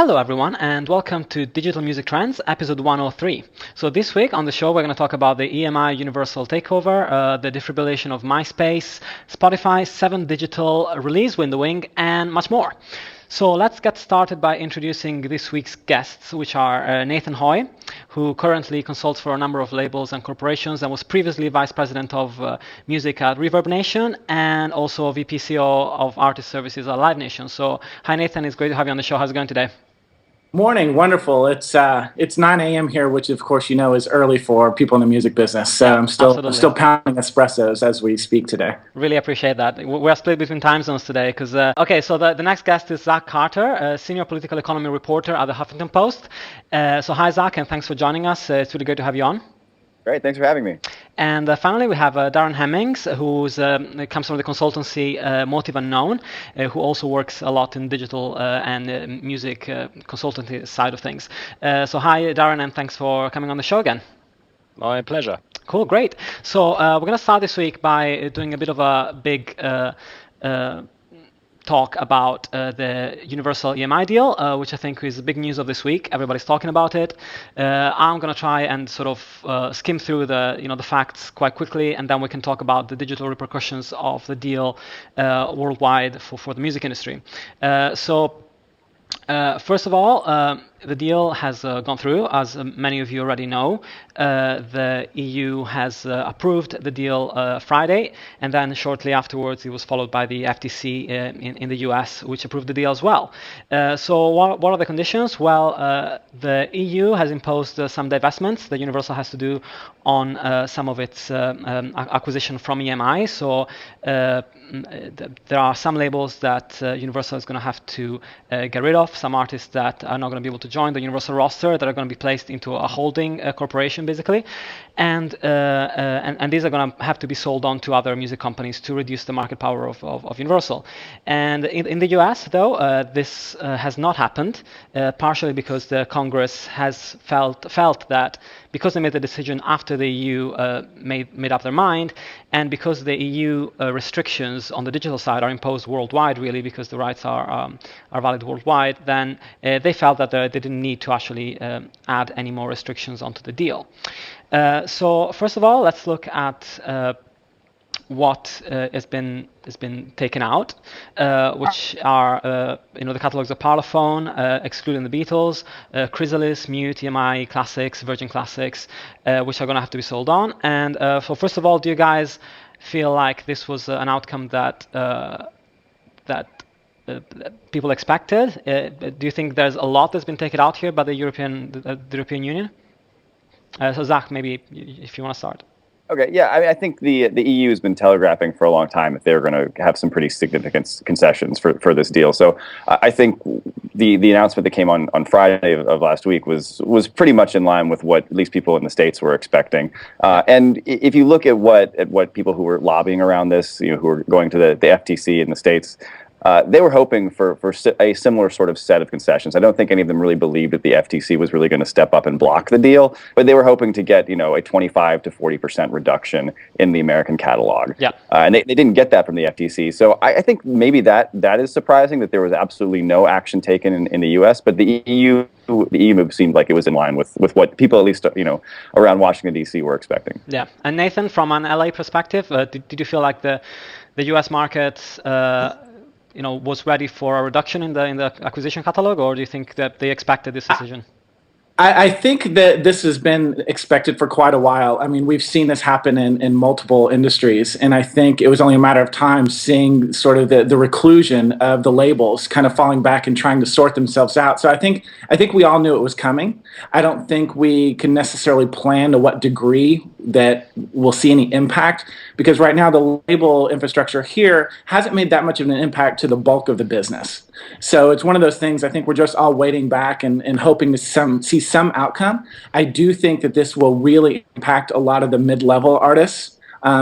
Hello everyone and welcome to Digital Music Trends, episode 103. So this week on the show we're going to talk about the EMI Universal Takeover, the defibrillation of Myspace, Spotify, 7 Digital release windowing, and much more. So let's get started by introducing this week's guests, which are Nathan Hoy, who currently consults for a number of labels and corporations and was previously Vice President of Music at Reverb Nation and also VP CEO of Artist Services at Live Nation. So hi Nathan, it's great to have you on the show. How's it going today? Morning, wonderful. It's 9 a.m. here, which of course you know is early for people in the music business. So I'm still pounding espressos as we speak today. Really appreciate that. We're split between time zones today because okay. So the next guest is Zach Carter, a senior political economy reporter at the Huffington Post. So hi Zach, and thanks for joining us. It's really great to have you on. Great, thanks for having me. And finally, we have Darren Hemmings, who comes from the consultancy Motive Unknown, who also works a lot in digital and music consultancy side of things. So hi, Darren, and thanks for coming on the show again. My pleasure. Cool, great. So we're going to start this week by doing a bit of a big talk about the Universal EMI deal, which I think is the big news of this week. Everybody's talking about it. I'm going to try and sort of skim through the facts quite quickly, and then we can talk about the digital repercussions of the deal worldwide for the music industry. First of all, the deal has gone through, as many of you already know. The EU has approved the deal Friday, and then shortly afterwards it was followed by the FTC in the US, which approved the deal as well. So what are the conditions? Well, the EU has imposed some divestments that Universal has to do on some of its acquisition from EMI. So there are some labels that Universal is going to have to get rid of, some artists that are not going to be able to join the Universal roster, that are going to be placed into a holding corporation, basically, and these are going to have to be sold on to other music companies to reduce the market power of Universal. And in the US, though, this has not happened, partially because the Congress has felt that because they made the decision after the EU made up their mind, and because the EU restrictions on the digital side are imposed worldwide, really, because the rights are valid worldwide, then they felt that they didn't need to actually add any more restrictions onto the deal. So first of all, let's look at what has been taken out, which are the catalogs of Parlophone, excluding the Beatles, Chrysalis, Mute, EMI Classics, Virgin Classics, which are going to have to be sold on. And so first of all, do you guys feel like this was an outcome that people expected? Do you think there's a lot that's been taken out here by the European Union? So Zach, maybe if you want to start. Okay, yeah, I think the EU has been telegraphing for a long time that they're going to have some pretty significant concessions for this deal. So I think the announcement that came on Friday of last week was pretty much in line with what at least people in the States were expecting. And if you look at what people who were lobbying around this, who were going to the FTC in the States, they were hoping for a similar sort of set of concessions. I don't think any of them really believed that the FTC was really going to step up and block the deal, but they were hoping to get, a 25 to 40% reduction in the American catalog. Yeah. And they didn't get that from the FTC. So I think maybe that is surprising that there was absolutely no action taken in the US, but the EU move seemed like it was in line with what people, at least, around Washington, D.C. were expecting. Yeah. And Nathan, from an LA perspective, did you feel like the US market was ready for a reduction in the acquisition catalog, or do you think that they expected this decision? I think that this has been expected for quite a while. I mean, we've seen this happen in multiple industries, and I think it was only a matter of time seeing sort of the reclusion of the labels kind of falling back and trying to sort themselves out. So I think we all knew it was coming. I don't think we can necessarily plan to what degree that we'll see any impact, because right now the label infrastructure here hasn't made that much of an impact to the bulk of the business. So it's one of those things. I think we're just all waiting back and hoping to see some outcome. I do think that this will really impact a lot of the mid-level artists,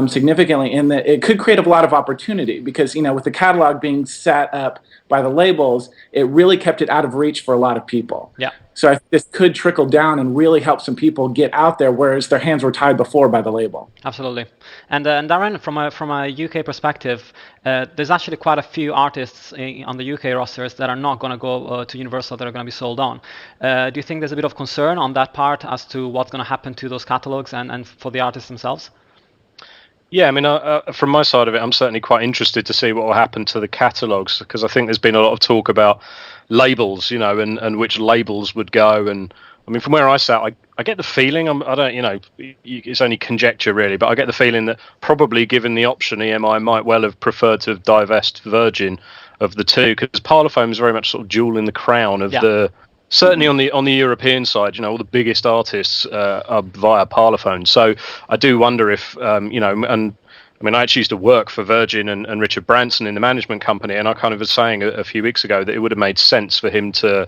significantly in that it could create a lot of opportunity because, with the catalog being set up by the labels, it really kept it out of reach for a lot of people. Yeah. So I think this could trickle down and really help some people get out there, whereas their hands were tied before by the label. Absolutely. And Darren, from a UK perspective, there's actually quite a few artists on the UK rosters that are not going to go to Universal, that are going to be sold on. Do you think there's a bit of concern on that part as to what's going to happen to those catalogs and for the artists themselves? Yeah, I mean, from my side of it, I'm certainly quite interested to see what will happen to the catalogs, because I think there's been a lot of talk about labels, and which labels would go. And I mean, from where I sat, I get the feeling, I don't, it's only conjecture really, but I get the feeling that probably given the option, EMI might well have preferred to divest Virgin of the two, because Parlophone is very much sort of jewel in the crown of the. Certainly on the European side, all the biggest artists are via Parlophone. So I do wonder if, and I mean, I actually used to work for Virgin and Richard Branson in the management company, and I kind of was saying a few weeks ago that it would have made sense for him to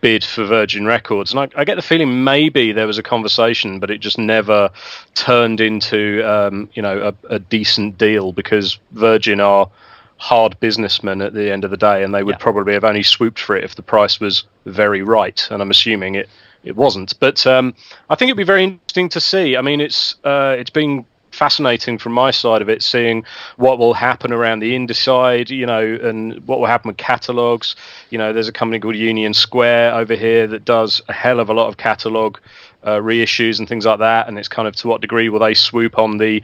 bid for Virgin Records. And I get the feeling maybe there was a conversation, but it just never turned into, a decent deal, because Virgin are hard businessmen at the end of the day, and they would probably have only swooped for it if the price was very right, and I'm assuming it wasn't. But I think it'd be very interesting to see. I mean, it's been fascinating from my side of it, seeing what will happen around the indie side, and what will happen with catalogs. There's a company called Union Square over here that does a hell of a lot of catalog reissues and things like that, and it's kind of to what degree will they swoop on the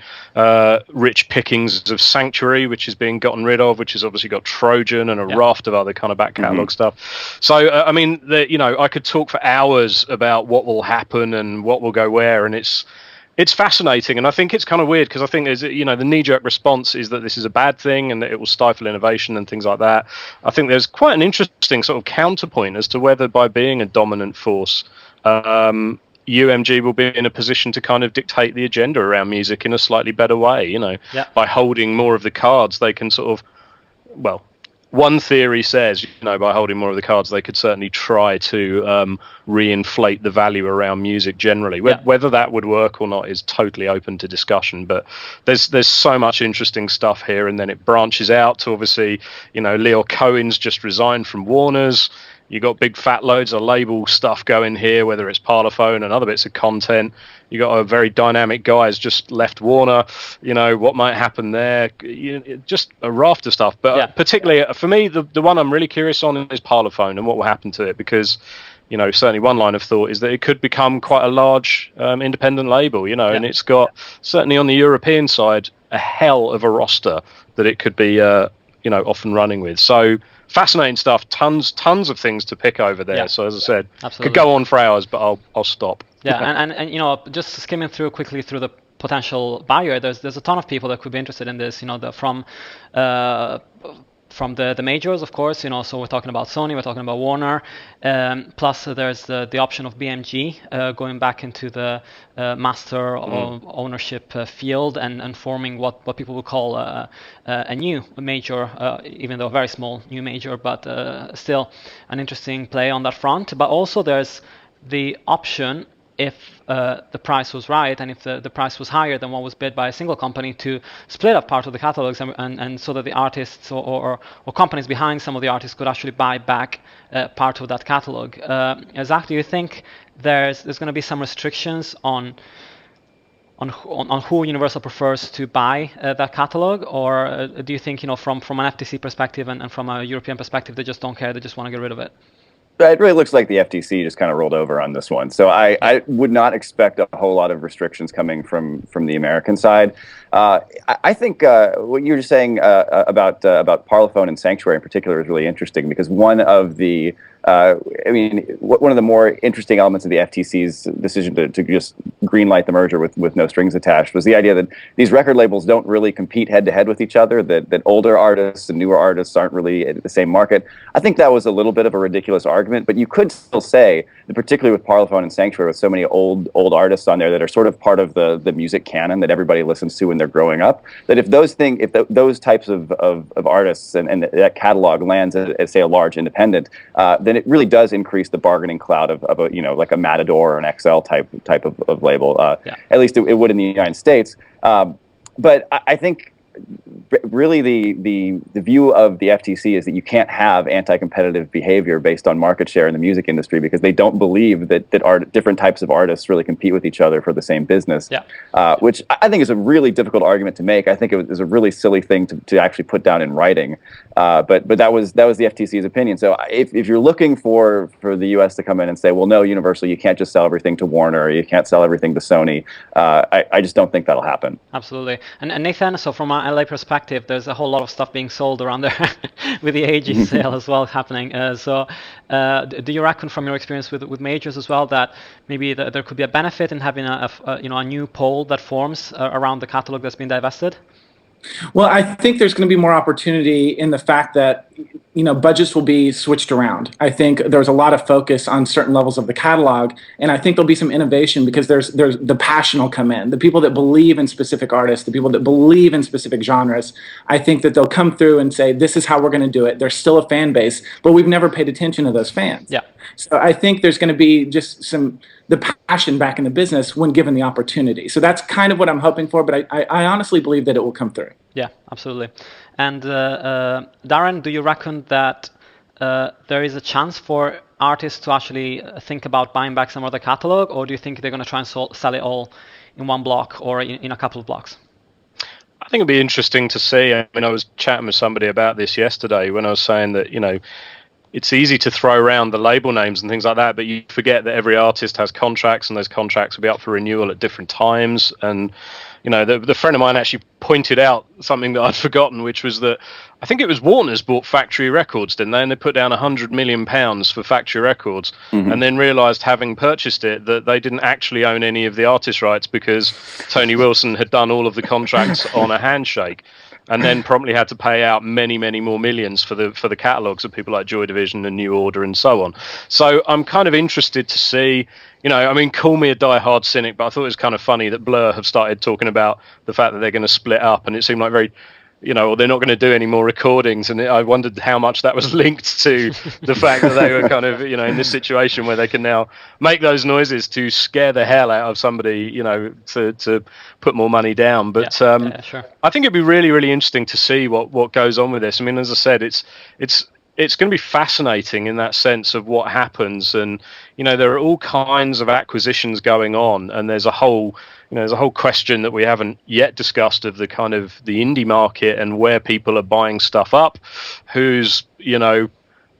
rich pickings of Sanctuary, which is being gotten rid of, which has obviously got Trojan and a raft of other kind of back catalog stuff. So I mean, I could talk for hours about what will happen and what will go where, and it's fascinating. And I think it's kind of weird, because I think there's, the knee-jerk response is that this is a bad thing and that it will stifle innovation and things like that. I think there's quite an interesting sort of counterpoint as to whether, by being a dominant force, UMG will be in a position to kind of dictate the agenda around music in a slightly better way. By holding more of the cards, they can sort of, one theory says, by holding more of the cards, they could certainly try to reinflate the value around music generally. Whether that would work or not is totally open to discussion. But there's so much interesting stuff here, and then it branches out to, obviously, Leo Cohen's just resigned from Warner's. You got big fat loads of label stuff going here, whether it's Parlophone and other bits of content. You got a very dynamic guy who's just left Warner. What might happen there? Just a raft of stuff. But particularly for me, the one I'm really curious on is Parlophone and what will happen to it, because certainly one line of thought is that it could become quite a large independent label. And it's got, certainly on the European side, a hell of a roster that it could be off and running with. So fascinating stuff, tons of things to pick over there. So as I said, could go on for hours, but I'll stop. And just skimming quickly through the potential buyer, there's a ton of people that could be interested in this, from the majors, of course, so we're talking about Sony, we're talking about Warner, plus there's the option of BMG going back into the master ownership field and forming what people would call a new major, even though a very small new major, but still an interesting play on that front. But also there's the option, if the price was right and if the price was higher than what was bid by a single company, to split up part of the catalogs and so that the artists or companies behind some of the artists could actually buy back part of that catalog. Zach, do you think there's going to be some restrictions on who Universal prefers to buy that catalog, or do you think, from an FTC perspective and from a European perspective, they just don't care, they just want to get rid of it? It really looks like the FTC just kind of rolled over on this one. So I would not expect a whole lot of restrictions coming from the American side. I think what you were saying about Parlophone and Sanctuary in particular is really interesting, because one of the more interesting elements of the FTC's decision to just greenlight the merger with no strings attached was the idea that these record labels don't really compete head-to-head with each other, that older artists and newer artists aren't really at the same market. I think that was a little bit of a ridiculous argument, but you could still say that, particularly with Parlophone and Sanctuary, with so many old artists on there that are sort of part of the music canon that everybody listens to when they're growing up, that if those types of artists and that catalog lands at say a large independent, then it really does increase the bargaining cloud of a like a Matador or an XL type of label. At least it would in the United States. but I think really the view of the FTC is that you can't have anti-competitive behavior based on market share in the music industry, because they don't believe that different types of artists really compete with each other for the same business. Yeah. Which I think is a really difficult argument to make. I think it was a really silly thing to actually put down in writing. But that was the FTC's opinion. So if you're looking for the U.S. to come in and say, well, no, Universal, you can't just sell everything to Warner, or you can't sell everything to Sony, I just don't think that'll happen. Absolutely. And Nathan, so from an LA perspective, there's a whole lot of stuff being sold around there with the AG sale as well happening. Do you reckon from your experience with majors as well that maybe there could be a benefit in having a new pool that forms around the catalog that's been divested? Well, I think there's going to be more opportunity in the fact that, budgets will be switched around. I think there's a lot of focus on certain levels of the catalog, and I think there'll be some innovation because there's the passion will come in. The people that believe in specific artists, the people that believe in specific genres, I think that they'll come through and say, this is how we're going to do it. There's still a fan base, but we've never paid attention to those fans. Yeah. So I think there's going to be just the passion back in the business when given the opportunity. So that's kind of what I'm hoping for, but I honestly believe that it will come through. Yeah, absolutely. And Darren, do you reckon that there is a chance for artists to actually think about buying back some of the catalog, or do you think they're going to try and sell it all in one block or in a couple of blocks? I think it'd be interesting to see. I mean, I was chatting with somebody about this yesterday when I was saying that, it's easy to throw around the label names and things like that, but you forget that every artist has contracts, and those contracts will be up for renewal at different times. And the friend of mine actually pointed out something that I'd forgotten, which was that I think it was Warner's bought Factory Records, didn't they? And they put down £100 million for Factory Records, and then realised, having purchased it, that they didn't actually own any of the artist rights because Tony Wilson had done all of the contracts on a handshake. And then promptly had to pay out many, many more millions for the catalogues of people like Joy Division and New Order and so on. So I'm kind of interested to see, call me a diehard cynic, but I thought it was kind of funny that Blur have started talking about the fact that they're going to split up, and it seemed like very, or they're not going to do any more recordings. And I wondered how much that was linked to the fact that they were kind of, in this situation where they can now make those noises to scare the hell out of somebody, to put more money down. But sure. I think it'd be really, really interesting to see what goes on with this. I mean, as I said, it's going to be fascinating in that sense of what happens. And, there are all kinds of acquisitions going on, and there's a whole question that we haven't yet discussed of the kind of the indie market and where people are buying stuff up, who's,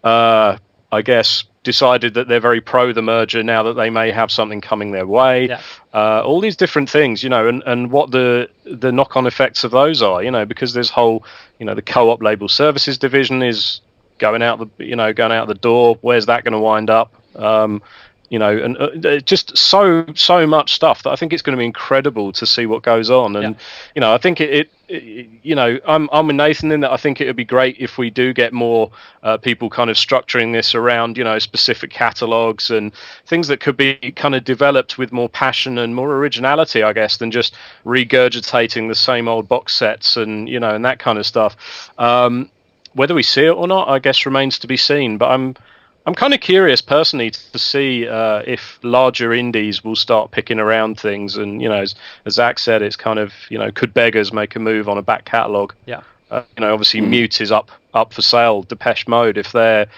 I guess, decided that they're very pro the merger now that they may have something coming their way. Yeah. All these different things, and what the knock-on effects of those are, because there's whole, the co-op label services division is going out the door. Where's that going to wind up? Just so much stuff that I think it's going to be incredible to see what goes on. And I think I'm with Nathan in that I think it would be great if we do get more people kind of structuring this around specific catalogs and things that could be kind of developed with more passion and more originality, I guess, than just regurgitating the same old box sets and and that kind of stuff. Whether we see it or not, I guess, remains to be seen. But I'm kind of curious personally to see if larger indies will start picking around things. And as Zach said, it's kind of could beggars make a move on a back catalogue? Yeah. Obviously Mute is up for sale. Depeche Mode, if they're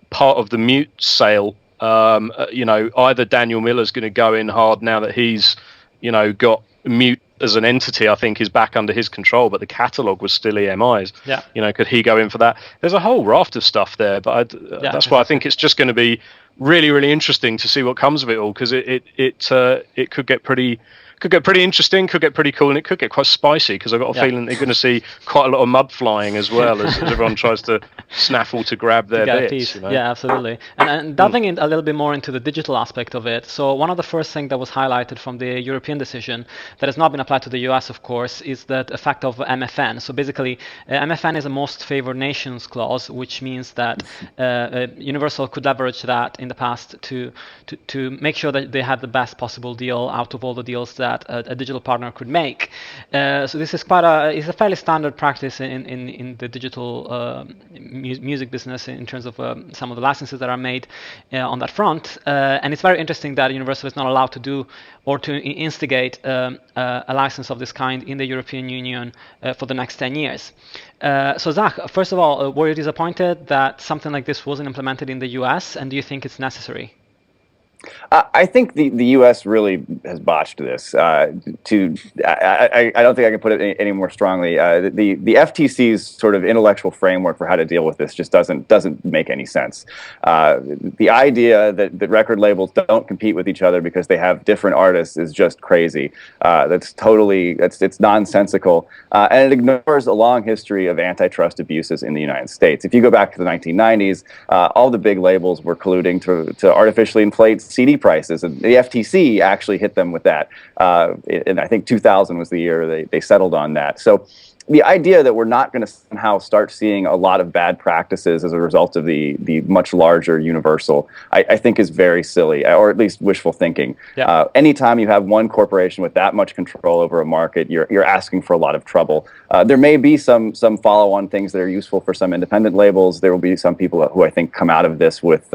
part of the Mute sale, either Daniel Miller's going to go in hard now that he's got Mute as an entity, I think, is back under his control, but the catalogue was still EMI's. Yeah. Could he go in for that? There's a whole raft of stuff there, but that's why I think it's just going to be really, really interesting to see what comes of it all, because it could get pretty interesting, could get pretty cool, and it could get quite spicy, because I've got a feeling they're going to see quite a lot of mud flying as well as everyone tries to snaffle to grab their bits. Yeah, absolutely. And delving in a little bit more into the digital aspect of it. So one of the first things that was highlighted from the European decision that has not been applied to the US, of course, is the effect of MFN. So basically, MFN is a most favored nations clause, which means that Universal could leverage that in the past to make sure that they had the best possible deal out of all the deals that a digital partner could make. So this is it's a fairly standard practice in the digital music business in terms of some of the licenses that are made on that front. And it's very interesting that Universal is not allowed to do or to instigate a license of this kind in the European Union for the next 10 years. So Zach, first of all, were you disappointed that something like this wasn't implemented in the US, and do you think it's necessary? I think the U.S. really has botched this. I don't think I can put it any more strongly. The FTC's sort of intellectual framework for how to deal with this just doesn't make any sense. The idea that record labels don't compete with each other because they have different artists is just crazy. It's nonsensical, and it ignores a long history of antitrust abuses in the United States. If you go back to the 1990s, all the big labels were colluding to artificially inflate CD prices, and the FTC actually hit them with that. And I think 2000 was the year they settled on that. So the idea that we're not going to somehow start seeing a lot of bad practices as a result of the much larger Universal, I think is very silly, or at least wishful thinking. Yeah. Anytime you have one corporation with that much control over a market, you're asking for a lot of trouble. There may be some follow-on things that are useful for some independent labels. There will be some people who I think come out of this with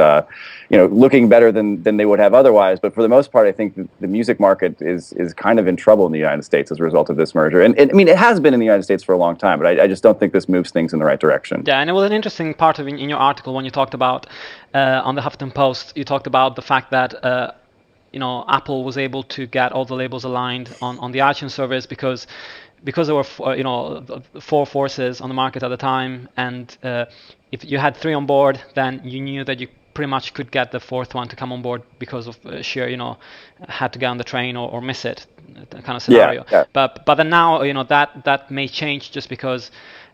looking better than they would have otherwise. But for the most part, I think the music market is kind of in trouble in the United States as a result of this merger. And I mean, it has been in the United States for a long time, but I just don't think this moves things in the right direction. Yeah, and it was an interesting part of in your article when you talked about on the Huffington Post. You talked about the fact that Apple was able to get all the labels aligned on the iTunes service because there were four forces on the market at the time, and if you had three on board, then you knew that you pretty much could get the fourth one to come on board because of sheer, had to get on the train or miss it, kind of scenario. Yeah. But then now, that may change just because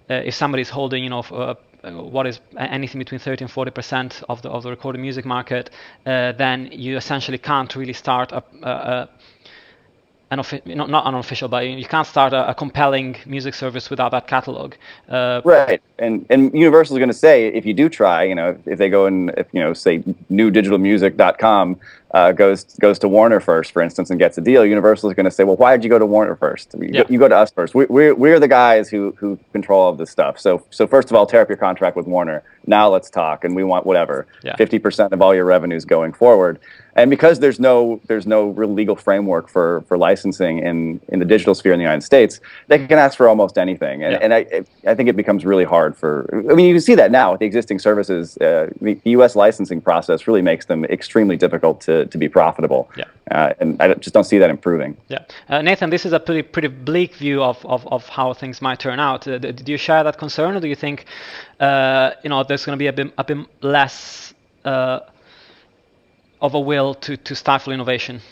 if somebody's holding, what is anything between 30 and 40% of the recorded music market, then you essentially can't really start not unofficial, but you can't start a compelling music service without that catalog. Right, and Universal is going to say if you do try, if they go and say newdigitalmusic.com goes to Warner first, for instance, and gets a deal, Universal is going to say, well, why did you go to Warner first? You go to us first. We're the guys who control all of this stuff. So first of all, tear up your contract with Warner. Now let's talk, and we want whatever 50% of all your revenues going forward. And because there's no real legal framework for licensing in the digital sphere in the United States, they can ask for almost anything. And I think it becomes really hard you can see that now with the existing services. The U.S. licensing process really makes them extremely difficult to be profitable. And I just don't see that improving. Nathan, this is a pretty bleak view of how things might turn out. Do you share that concern, or do you think there's going to be a bit less of a will to stifle innovation?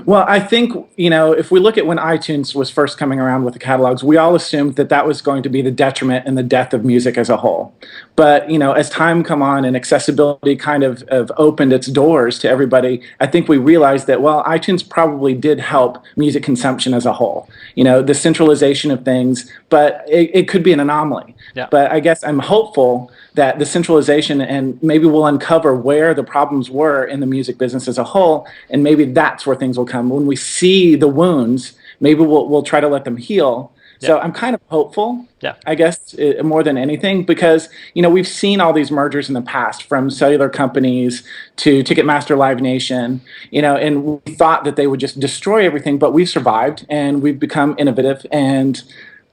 Well, I think, if we look at when iTunes was first coming around with the catalogs, we all assumed that was going to be the detriment and the death of music as a whole. But, as time come on and accessibility kind of opened its doors to everybody, I think we realized that, iTunes probably did help music consumption as a whole. The centralization of things, but it could be an anomaly. Yeah. But I guess I'm hopeful that the centralization, and maybe we'll uncover where the problems were in the music business as a whole, and maybe that's where things will come. When we see the wounds, maybe we'll try to let them heal. Yeah. So I'm kind of hopeful, I guess, more than anything, because, we've seen all these mergers in the past, from cellular companies to Ticketmaster, Live Nation, and we thought that they would just destroy everything, but we've survived and we've become innovative, and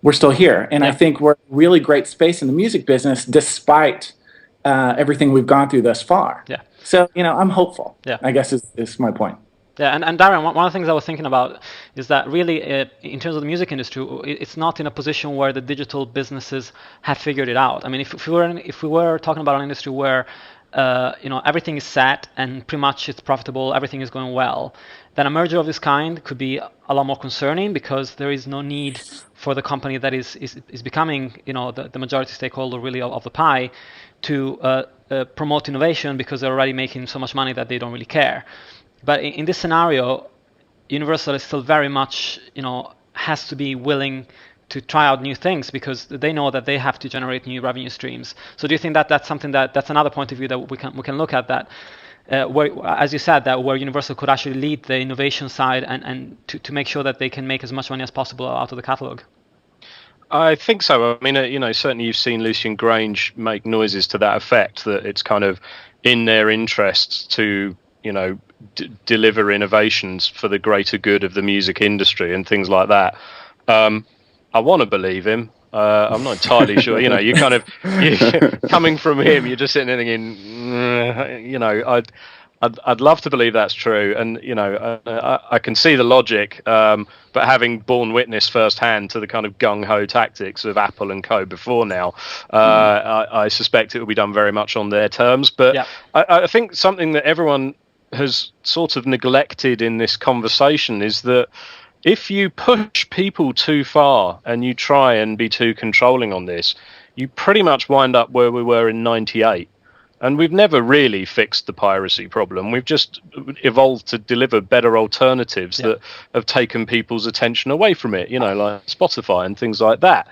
we're still here. And I think we're in a really great space in the music business, despite everything we've gone through thus far. Yeah. So, I'm hopeful, I guess is my point. Yeah, and Darren, one of the things I was thinking about is that really, in terms of the music industry, it's not in a position where the digital businesses have figured it out. I mean, if we were talking about an industry where everything is set and pretty much it's profitable, everything is going well, then a merger of this kind could be a lot more concerning, because there is no need for the company that is becoming the majority stakeholder really of the pie to promote innovation, because they're already making so much money that they don't really care. But in this scenario, Universal is still very much, has to be willing to try out new things, because they know that they have to generate new revenue streams. So do you think that that's something that's another point of view that we can look at, that where, as you said, that where Universal could actually lead the innovation side and to make sure that they can make as much money as possible out of the catalog? I think so. I mean, certainly you've seen Lucian Grange make noises to that effect, that it's kind of in their interests to, deliver innovations for the greater good of the music industry and things like that. I want to believe him. I'm not entirely sure. You kind of coming from him, you're just sitting there thinking, I'd love to believe that's true, and I can see the logic, but having borne witness firsthand to the kind of gung ho tactics of Apple and Co. before now, I suspect it will be done very much on their terms. But yeah. I think something that everyone has sort of neglected in this conversation is that if you push people too far and you try and be too controlling on this, you pretty much wind up where we were in '98. And we've never really fixed the piracy problem. We've just evolved to deliver better alternatives that have taken people's attention away from it, like Spotify and things like that.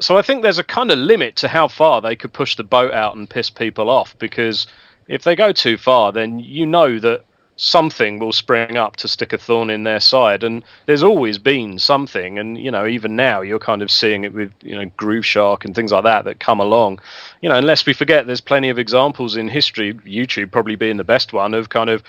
So I think there's a kind of limit to how far they could push the boat out and piss people off, because if they go too far, then that something will spring up to stick a thorn in their side, and there's always been something, and even now you're kind of seeing it with Groove Shark and things like that come along. Unless we forget, there's plenty of examples in history, YouTube probably being the best one, of kind of,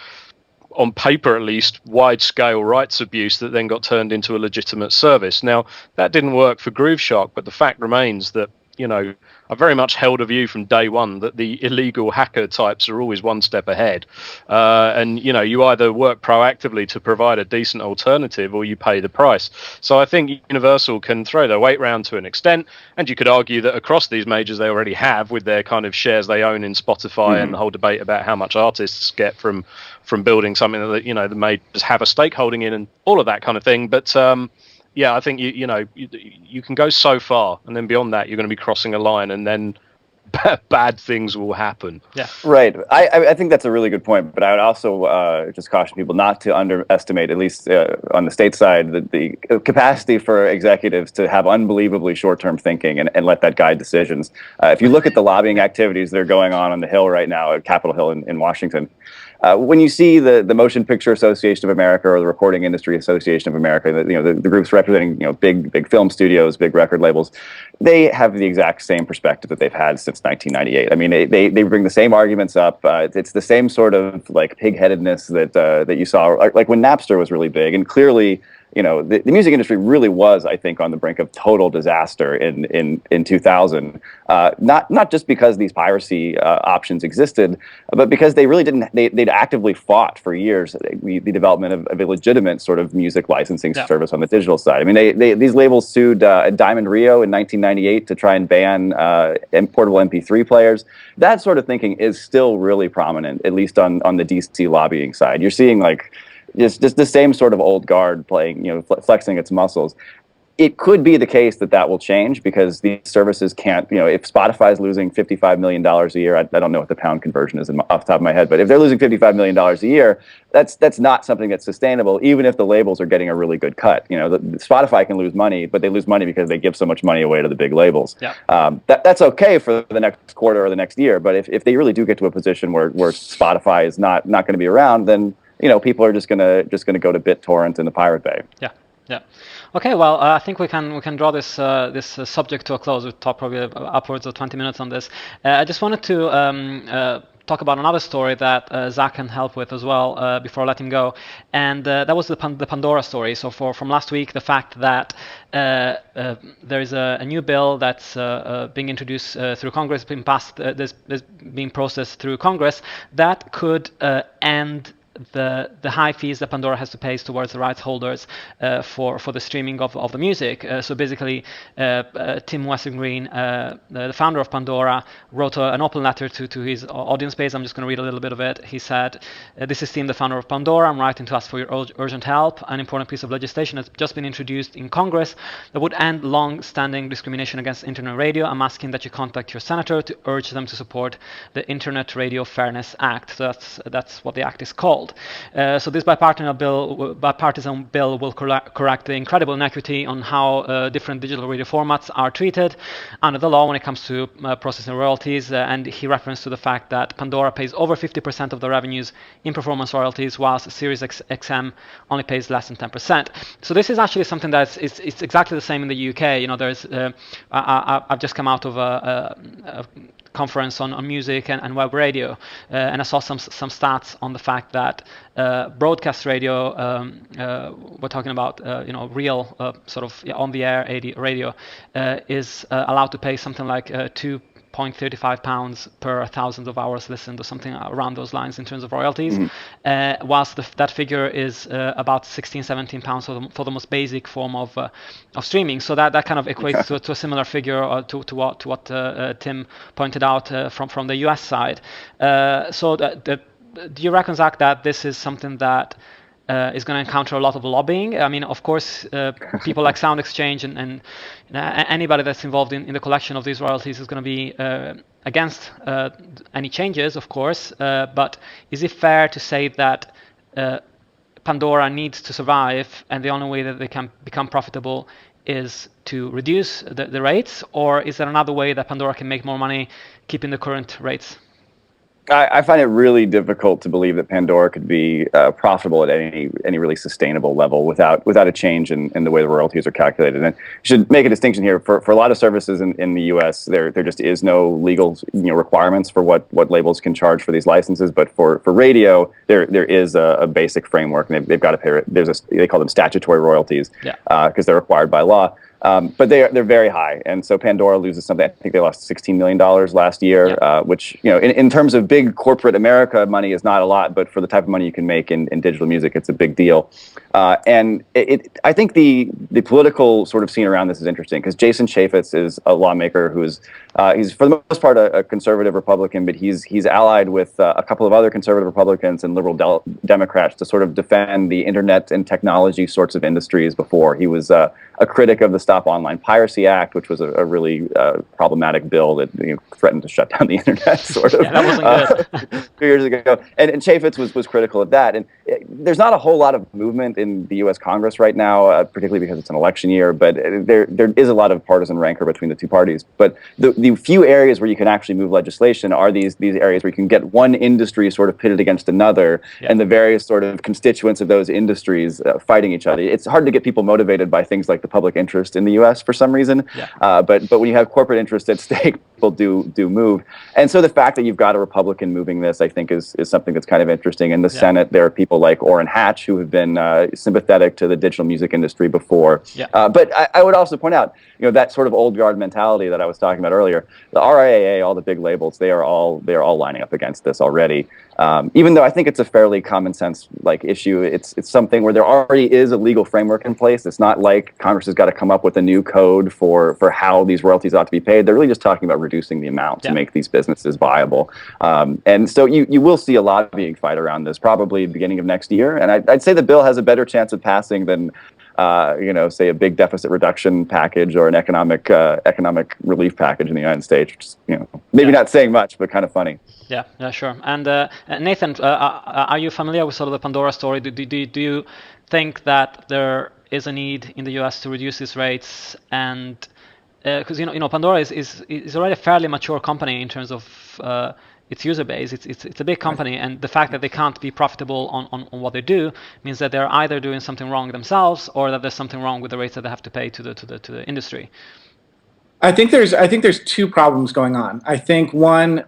on paper at least, wide scale rights abuse that then got turned into a legitimate service. Now that didn't work for Groove Shark, but the fact remains that I very much held a view from day one that the illegal hacker types are always one step ahead. And, you either work proactively to provide a decent alternative or you pay the price. So I think Universal can throw their weight round to an extent. And you could argue that across these majors they already have, with their kind of shares they own in Spotify and the whole debate about how much artists get from building something that, the majors have a stakeholding in and all of that kind of thing. But, yeah, I think you can go so far, and then beyond that, you're going to be crossing a line, and then bad things will happen. Yeah, right. I think that's a really good point, but I would also just caution people not to underestimate, at least on the state side, the capacity for executives to have unbelievably short-term thinking and let that guide decisions. If you look at the lobbying activities that are going on the Hill right now, at Capitol Hill in Washington. When you see the Motion Picture Association of America or the Recording Industry Association of America, the groups representing big film studios, big record labels, they have the exact same perspective that they've had since 1998. I mean, they bring the same arguments up. It's the same sort of like pig-headedness that you saw, like when Napster was really big, and clearly. The music industry really was, I think, on the brink of total disaster in 2000. Not just because these piracy options existed, but because they really didn't. They'd actively fought for years the development of a legitimate sort of music licensing service on the digital side. I mean, these labels sued Diamond Rio in 1998 to try and ban portable MP3 players. That sort of thinking is still really prominent, at least on the DC lobbying side. You're seeing just the same sort of old guard playing, flexing its muscles. It could be the case that will change because these services can't, if Spotify is losing $55 million a year, I don't know what the pound conversion is off the top of my head, but if they're losing $55 million a year, that's not something that's sustainable, even if the labels are getting a really good cut. Spotify can lose money, but they lose money because they give so much money away to the big labels. Yeah. That's okay for the next quarter or the next year, but if they really do get to a position where Spotify is not going to be around, then people are just gonna go to BitTorrent in the Pirate Bay. Yeah. Yeah. Okay. Well, I think we can draw this subject to a close. We've talked probably upwards of 20 minutes on this. I just wanted to talk about another story that Zach can help with as well before I let him go, and that was the Pandora story. So from last week, the fact that there is a new bill that's being introduced through Congress, being passed, this being processed through Congress, that could end the high fees that Pandora has to pay towards the rights holders for the streaming of the music. So basically, Tim Westergreen, the founder of Pandora, wrote an open letter to his audience base. I'm just going to read a little bit of it. He said, "This is Tim, the founder of Pandora. I'm writing to ask for your urgent help. An important piece of legislation has just been introduced in Congress that would end long-standing discrimination against internet radio. I'm asking that you contact your senator to urge them to support the Internet Radio Fairness Act." So that's what the act is called. world. So this bipartisan bill will correct the incredible inequity on how different digital radio formats are treated under the law when it comes to processing royalties. And he referenced to the fact that Pandora pays over 50% of the revenues in performance royalties, whilst Sirius XM only pays less than 10%. So this is actually something that's it's exactly the same in the UK. You know, there's I've just come out of a conference on music and web radio, and I saw some stats on the fact that broadcast radio, we're talking about real sort of on the air radio, is allowed to pay something like £2.35 per 1,000 of hours listened, or something around those lines in terms of royalties, whilst that figure is about £16-17 for the most basic form of streaming. So that kind of equates to a similar figure to what Tim pointed out from the US side. Do you reckon, Zach, that this is something that is going to encounter a lot of lobbying? I mean, of course, people like Sound Exchange and anybody that's involved in the collection of these royalties is going to be against any changes, of course. But is it fair to say that Pandora needs to survive, and the only way that they can become profitable is to reduce the rates? Or is there another way that Pandora can make more money keeping the current rates? I find it really difficult to believe that Pandora could be profitable at any really sustainable level without a change in the way the royalties are calculated. And I should make a distinction here. For a lot of services in the U.S., there just is no legal requirements for what labels can charge for these licenses. But for radio, there is a basic framework, and they've got to pay. They call them statutory royalties because they're required by law. But they're very high, and so Pandora loses something. I think they lost $16 million last year, which in terms of big corporate America money is not a lot, but for the type of money you can make in digital music, it's a big deal. And I think the political sort of scene around this is interesting because Jason Chaffetz is a lawmaker who's he's for the most part a conservative Republican, but he's allied with a couple of other conservative Republicans and liberal Democrats to sort of defend the internet and technology sorts of industries. Before he was a critic of the Stop Online Piracy Act, which was a really problematic bill that threatened to shut down the internet, sort of. That wasn't good. A few years ago. And Chaffetz was critical of that. And there's not a whole lot of movement in the U.S. Congress right now, particularly because it's an election year, but there is a lot of partisan rancor between the two parties. But the few areas where you can actually move legislation are these areas where you can get one industry sort of pitted against another, and the various sort of constituents of those industries fighting each other. It's hard to get people motivated by things like the public interest in the U.S. for some reason, but when you have corporate interest at stake, people do move. And so the fact that you've got a Republican moving this, I think, is something that's kind of interesting. In the Senate, there are people like Orrin Hatch who have been sympathetic to the digital music industry before. But I would also point out, that sort of old guard mentality that I was talking about earlier. The RIAA, all the big labels, they are all lining up against this already. Even though I think it's a fairly common sense issue, it's something where there already is a legal framework in place. It's not like Congress has got to come up with a new code for how these royalties ought to be paid. They're really just talking about reducing the amount to make these businesses viable. And so you will see a lobbying fight around this probably beginning of next year. And I'd say the bill has a better chance of passing than say a big deficit reduction package or an economic relief package in the United States, which is, maybe not saying much, but kind of funny. Yeah, sure. And Nathan, are you familiar with sort of the Pandora story? Do you think that there is a need in the US to reduce these rates? And because Pandora is already a fairly mature company in terms of its user base. It's a big company, and the fact that they can't be profitable on what they do means that they're either doing something wrong themselves, or that there's something wrong with the rates that they have to pay to the industry. I think there's two problems going on. I think one,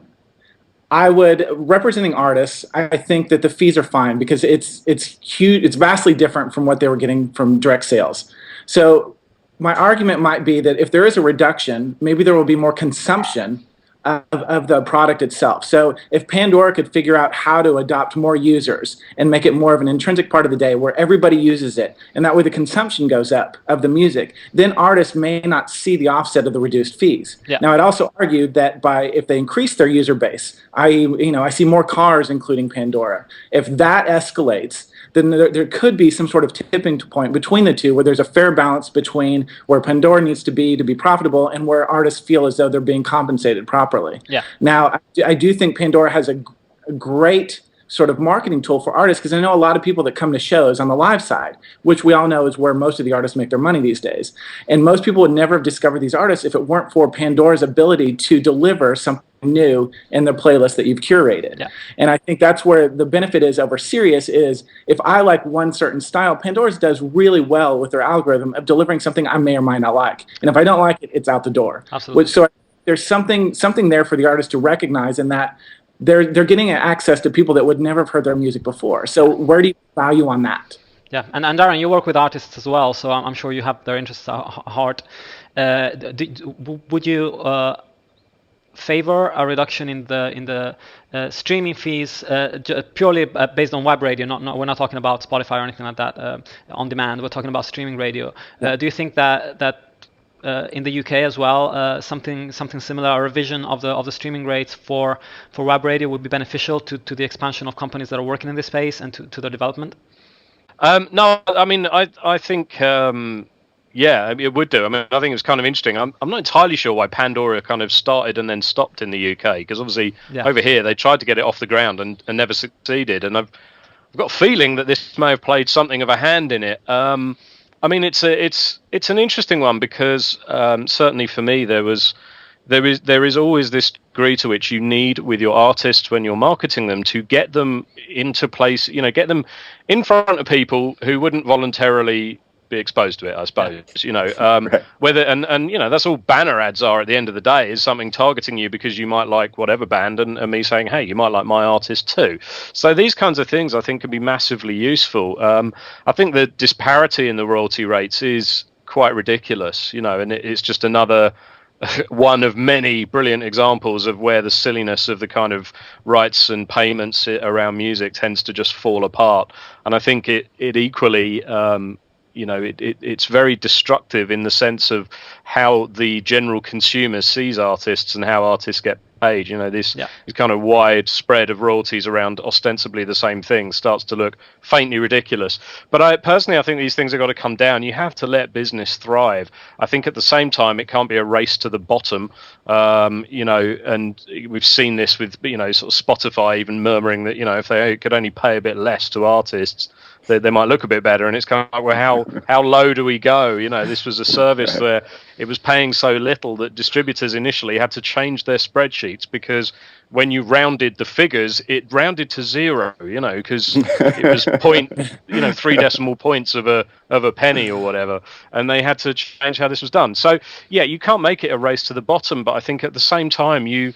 representing artists, I think that the fees are fine because it's huge. It's vastly different from what they were getting from direct sales. So my argument might be that if there is a reduction, maybe there will be more consumption of the product itself. So if Pandora could figure out how to adopt more users and make it more of an intrinsic part of the day where everybody uses it, and that way the consumption goes up of the music, then artists may not see the offset of the reduced fees. Now, I'd also argue that if they increase their user base, I see more cars including Pandora. If that escalates, then there could be some sort of tipping point between the two where there's a fair balance between where Pandora needs to be profitable and where artists feel as though they're being compensated properly. Now, I do think Pandora has a great sort of marketing tool for artists, because I know a lot of people that come to shows on the live side, which we all know is where most of the artists make their money these days. And most people would never have discovered these artists if it weren't for Pandora's ability to deliver something new in the playlist that you've curated. Yeah. And I think that's where the benefit is over Sirius is if I like one certain style, Pandora's does really well with their algorithm of delivering something I may or might not like. And if I don't like it, it's out the door. Absolutely. So there's something there for the artist to recognize in that they're getting access to people that would never have heard their music before. So where do you value on that? Yeah, and Darren, you work with artists as well, so I'm sure you have their interests at heart. Would you favor a reduction in the streaming fees purely based on web radio? We're not talking about Spotify or anything like that on demand. We're talking about streaming radio. Do you think that in the UK as well, something similar, a revision of the streaming rates for web radio would be beneficial to the expansion of companies that are working in this space and to their development? No, I mean, I think, yeah, it would do. I mean, I think it's kind of interesting. I'm not entirely sure why Pandora kind of started and then stopped in the UK, because obviously over here they tried to get it off the ground and never succeeded. And I've got a feeling that this may have played something of a hand in it. I mean, it's an interesting one because certainly for me there is always this degree to which you need with your artists when you're marketing them to get them into place, get them in front of people who wouldn't voluntarily be exposed to it, I suppose. Right. Whether and that's all banner ads are at the end of the day, is something targeting you because you might like whatever band, and me saying, hey, you might like my artist too. So these kinds of things I think can be massively useful. I think the disparity in the royalty rates is quite ridiculous, and it's just another one of many brilliant examples of where the silliness of the kind of rights and payments around music tends to just fall apart. And I think it equally it's very destructive in the sense of how the general consumer sees artists and how artists get paid. This kind of wide spread of royalties around ostensibly the same thing starts to look faintly ridiculous. But I think these things have got to come down. You have to let business thrive. I think at the same time, it can't be a race to the bottom. And we've seen this with, sort of Spotify even murmuring that, if they could only pay a bit less to artists, they might look a bit better. And it's kind of like, well, how low do we go? This was a service where it was paying so little that distributors initially had to change their spreadsheets because when you rounded the figures, it rounded to zero, because it was 3 decimal points of a penny or whatever. And they had to change how this was done. So, yeah, you can't make it a race to the bottom. But I think at the same time, you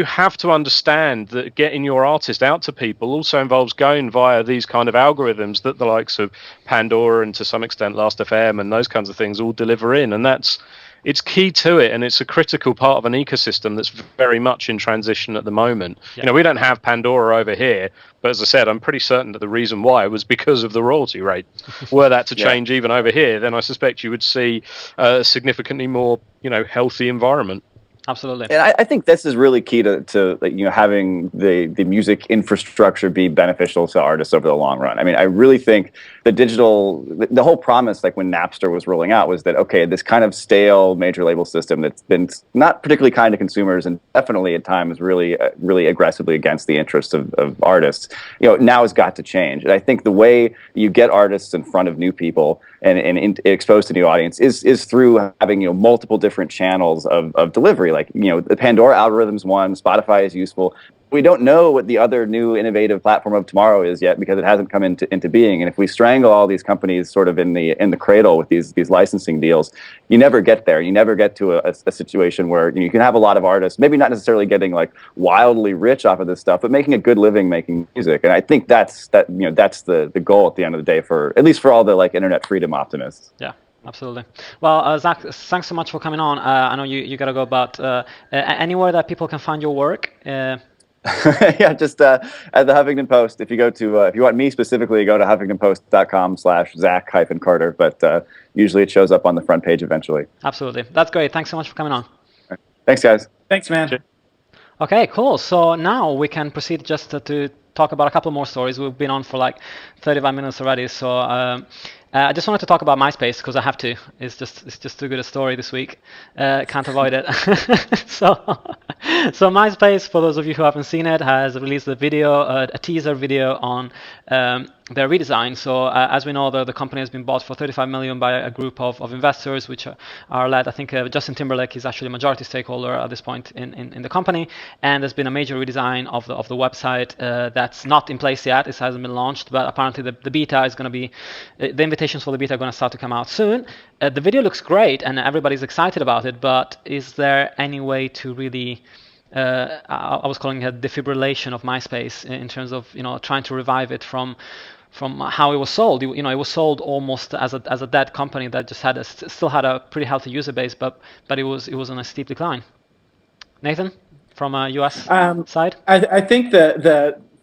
have to understand that getting your artist out to people also involves going via these kind of algorithms that the likes of Pandora and to some extent Last.fm and those kinds of things all deliver in. And it's key to it, and it's a critical part of an ecosystem that's very much in transition at the moment. Yeah. We don't have Pandora over here, but as I said, I'm pretty certain that the reason why was because of the royalty rate. Were that to change even over here, then I suspect you would see a significantly more, healthy environment. Absolutely. And I think this is really key to having the music infrastructure be beneficial to artists over the long run. I mean, I really think the whole promise, like when Napster was rolling out, was that, okay, this kind of stale major label system that's been not particularly kind to consumers and definitely at times really, really aggressively against the interests of artists, now has got to change. And I think the way you get artists in front of new people and exposed to new audience is through having, multiple different channels of delivery. Like, the Pandora algorithm's one, Spotify is useful. We don't know what the other new innovative platform of tomorrow is yet because it hasn't come into being. And if we strangle all these companies sort of in the cradle with these licensing deals, you never get there. You never get to a situation where you can have a lot of artists, maybe not necessarily getting like wildly rich off of this stuff, but making a good living making music. And I think that's the goal at the end of the day at least for all the like internet freedom optimists. Yeah. Absolutely. Well, Zach, thanks so much for coming on. I know you got to go, but anywhere that people can find your work? Yeah, just at the Huffington Post. If you go to, if you want me specifically, go to huffingtonpost.com/Zach-Carter. But usually it shows up on the front page eventually. Absolutely. That's great. Thanks so much for coming on. Right. Thanks, guys. Thanks, man. Sure. Okay, cool. So now we can proceed just to talk about a couple more stories. We've been on for like 35 minutes already. So I just wanted to talk about MySpace because I have to. It's just too good a story this week. Can't avoid it. so, so MySpace, for those of you who haven't seen it, has released a video, a teaser video on their redesign. So, as we know, the company has been bought for 35 million by a group of investors, which are led. I think Justin Timberlake is actually a majority stakeholder at this point in the company, and there's been a major redesign of the website that's not in place yet. It hasn't been launched, but apparently the beta is going to be the invitations for the beta are going to start to come out soon. The video looks great and everybody's excited about it, but is there any way to really I was calling it defibrillation of MySpace in terms of trying to revive it from how it was sold. It was sold almost as a dead company that just still had a pretty healthy user base, but it was on a steep decline. Nathan, from a US side? I think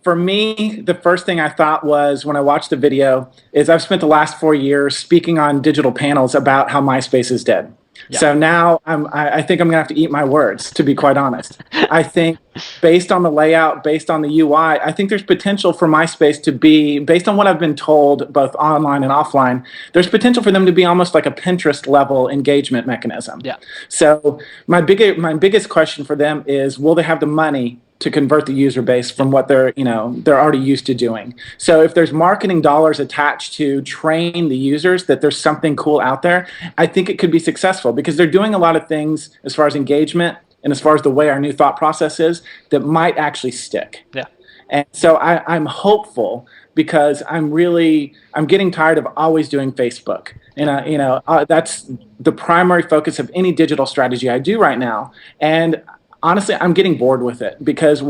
for me, the first thing I thought was when I watched the video is I've spent the last 4 years speaking on digital panels about how MySpace is dead. Yeah. So now I think I'm going to have to eat my words, to be quite honest. I think based on the layout, based on the UI, I think there's potential for MySpace to be, based on what I've been told, both online and offline, there's potential for them to be almost like a Pinterest level engagement mechanism. Yeah. So my biggest question for them is, will they have the money to convert the user base from what they're already used to doing? So if there's marketing dollars attached to train the users that there's something cool out there, I think it could be successful because they're doing a lot of things as far as engagement and as far as the way our new thought process is that might actually stick. Yeah. And so I'm hopeful because I'm getting tired of always doing Facebook. And that's the primary focus of any digital strategy I do right now. And honestly, I'm getting bored with it because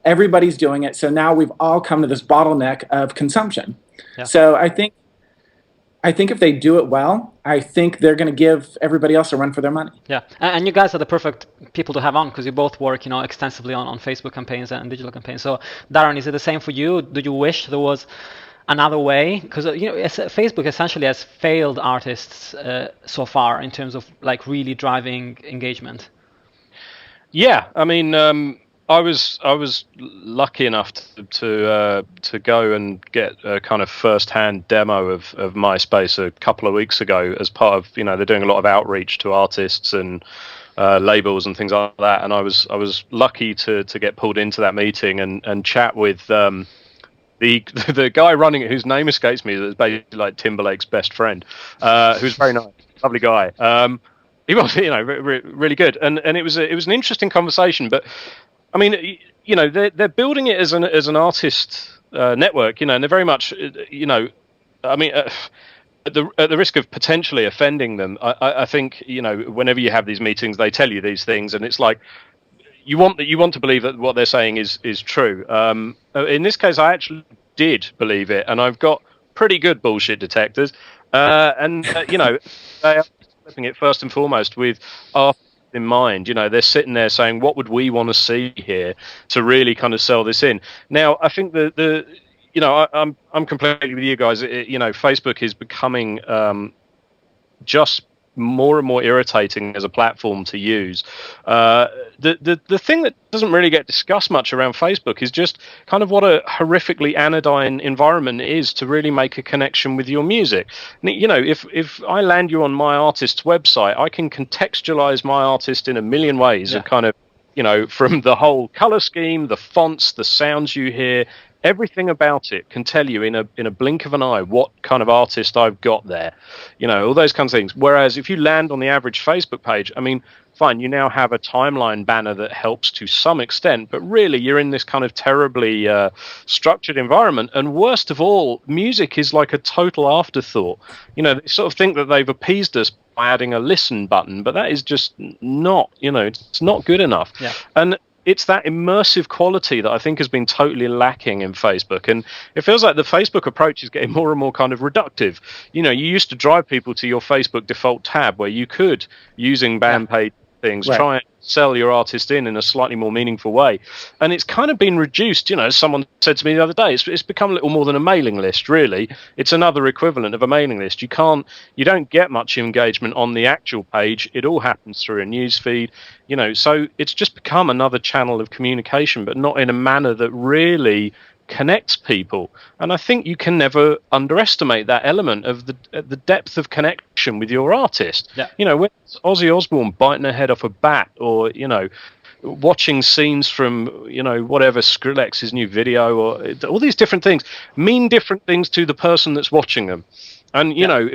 everybody's doing it. So now we've all come to this bottleneck of consumption. Yeah. So I think if they do it well, I think they're going to give everybody else a run for their money. Yeah, and you guys are the perfect people to have on because you both work, extensively on Facebook campaigns and digital campaigns. So, Darren, is it the same for you? Do you wish there was another way? Because Facebook essentially has failed artists so far in terms of like really driving engagement. Yeah, I mean, I was lucky enough to go and get a kind of first-hand demo of MySpace a couple of weeks ago as part of they're doing a lot of outreach to artists and labels and things like that, and I was lucky to get pulled into that meeting and chat with the guy running it, whose name escapes me, that's basically like Timberlake's best friend, who's very nice, lovely guy. He was, really good, and it was an interesting conversation. But I mean, they're building it as an artist network, and they're very much, I mean, at the risk of potentially offending them, I think whenever you have these meetings, they tell you these things, and it's like you want to believe that what they're saying is true. In this case, I actually did believe it, and I've got pretty good bullshit detectors, and they are it first and foremost with our in mind. They're sitting there saying, what would we want to see here to really kind of sell this in? Now, I think I'm completely with you guys. Facebook is becoming just more and more irritating as a platform to use. The thing that doesn't really get discussed much around Facebook is just kind of what a horrifically anodyne environment is to really make a connection with your music. If I land you on my artist's website, I can contextualize my artist in a million ways. And kind of from the whole color scheme, the fonts, the sounds you hear, everything about it can tell you in a blink of an eye what kind of artist I've got there, all those kinds of things. Whereas if you land on the average Facebook page, I mean, fine, you now have a timeline banner that helps to some extent, but really you're in this kind of terribly structured environment. And worst of all, music is like a total afterthought. They sort of think that they've appeased us by adding a listen button, but that is just not, it's not good enough. Yeah. And it's that immersive quality that I think has been totally lacking in Facebook. And it feels like the Facebook approach is getting more and more kind of reductive. You used to drive people to your Facebook default tab where you could, using band page things, try and sell your artist in a slightly more meaningful way. And it's kind of been reduced. Someone said to me the other day, it's become a little more than a mailing list, really. It's another equivalent of a mailing list. You don't get much engagement on the actual page. It all happens through a news feed, so it's just become another channel of communication, but not in a manner that really connects people. And I think you can never underestimate that element of the depth of connection with your artist. Yeah. You know, when it's Ozzy Osbourne biting her head off a bat, or, you know, watching scenes from, you know, whatever, Skrillex's new video, or all these different things mean different things to the person that's watching them. And, you know,